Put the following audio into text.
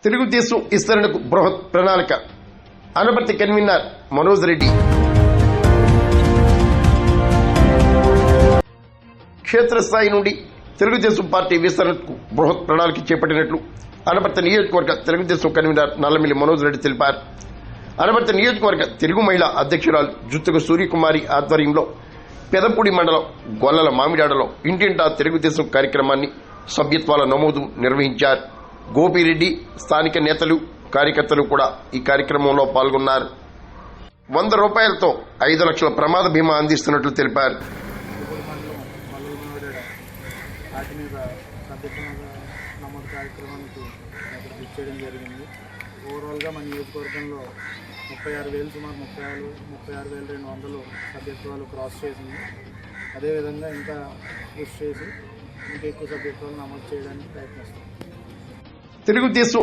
తెలుగుదేశం విస్తరణకు బృహత్ ప్రణాళిక అనపర్తి కన్వీనర్ మనోజ్ రెడ్డి. క్షేత్రస్థాయి నుండి తెలుగుదేశం పార్టీ విస్తరణకు బృహత్ ప్రణాళిక చేపట్టినట్లు అనపర్తి నియోజకవర్గ తెలుగుదేశం కన్వీనర్ నల్లమిల్లి మనోజ్ రెడ్డి తెలిపారు. అనపర్తి నియోజకవర్గ తెలుగు మహిళా అధ్యక్షురాలు జుత్తుకు సూర్యకుమారి ఆధ్వర్యంలో పెదంపూడి మండలం గొల్లల మామిడాడలో ఇంటింటా తెలుగుదేశం కార్యక్రమాన్ని సభ్యత్వాల నమోదు నిర్వహించారు. గోపిరెడ్డి, స్థానిక నేతలు, కార్యకర్తలు కూడా ఈ కార్యక్రమంలో పాల్గొన్నారు. 100 రూపాయలతో 5 లక్షల ప్రమాద బీమా అందిస్తున్నట్లు తెలిపారు. ఓవరాల్గా మన నియోజకవర్గంలో 36,000 సుమారు 36,200 సభ్యత్వాలు క్రాస్ చేసింది. అదేవిధంగా ఇంకా పుష్ చేసి ఇంకా ఎక్కువ సభ్యత్వాలు నమోదు చేయడానికి ప్రయత్నిస్తాం. తెలుగుదేశం